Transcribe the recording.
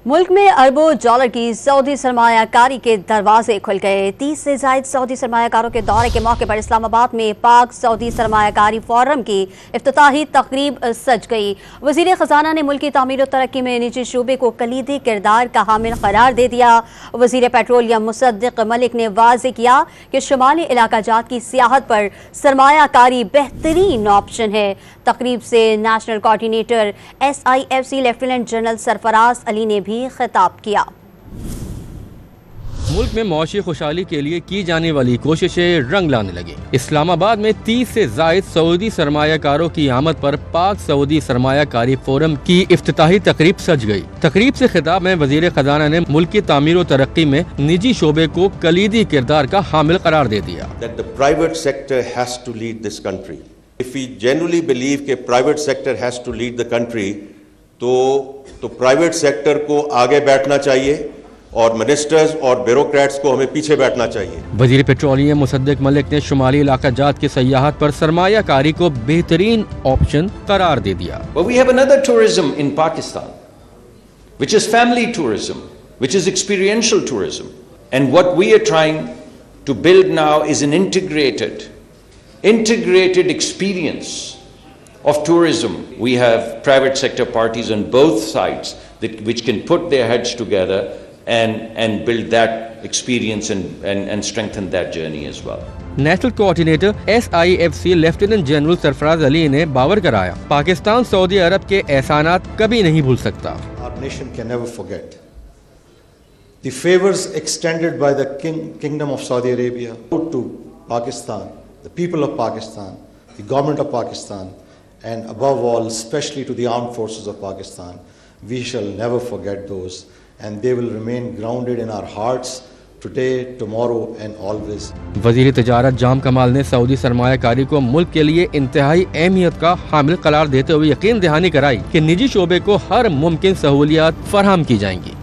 मुल्क में अरबों डॉलर की सऊदी सरमायाकारी के दरवाजे खुल गए। 30 से ज्यादा सऊदी सरमायाकारों के दौरे के मौके पर इस्लामाबाद में पाक सऊदी सरमायाकारी फोरम की इफ्तिताही तकरीब सज गई। वजीर खजाना ने मुल्क की तामीर और तरक्की में निजी शोबे को कलीदी किरदार का हामिल करार दे दिया। वजीर पेट्रोलियम मुसद्दिक मलिक ने वाज़ेह किया कि शुमाली इलाका जात की सियाहत पर सरमायाकारी बेहतरीन ऑप्शन है। तकरीब से national coordinator SIFC lieutenant general Sarfaraz Ali ने भी खिताब किया। मुल्क में मौशी खुशहाली के लिए की जाने वाली कोशिशें रंग लाने लगी। इस्लामाबाद में 30 से जायद सऊदी सरमायाकारों की आमद पर पाक सऊदी सरमायाकारी फोरम की इफ्तिताही तकरीब सज गई। तकरीब से खिताब में वजीर खजाना ने मुल्क की तामीर और तरक्की में निजी शोबे को कलीदी किरदार का हामिल करार दे दिया। Private sector has to lead this country. If we genuinely believe कि private sector has to lead the country, तो प्राइवेट सेक्टर को आगे बैठना चाहिए और मिनिस्टर्स और ब्यूरोक्रेट्स को हमें पीछे बैठना चाहिए। वजीर पेट्रोलियम मुसद्दिक मलिक ने शुमाली इलाका जात की सयाहत पर सरमायाकारी को बेहतरीन ऑप्शन करार दे दिया। But we have another tourism in Pakistan, which is family tourism, which is experiential tourism. And what we are trying to build now is an integrated experience of tourism. We have private sector parties on both sides which can put their heads together and build that experience and strengthen that journey as well. National coordinator SIFC lieutenant general Sarfaraz Ali ने बावर कराया, Pakistan Saudi अरब के एहसानात कभी नहीं भूल सकता। Our nation can never forget the favors extended by the Kingdom of Saudi Arabia to Pakistan, the people of Pakistan, the government of Pakistan, and above all, especially to the armed forces of Pakistan. We shall never forget those, and they will remain grounded in our hearts today, tomorrow and always. वजीर तिजारत जाम कमाल ने Saudi सरमायाकारी को मुल्क के लिए इंतहाई अहमियत का हामिल करार देते हुए यकीन दहानी कराई कि निजी शोबे को हर मुमकिन सहूलियात फराहम की जाएंगी।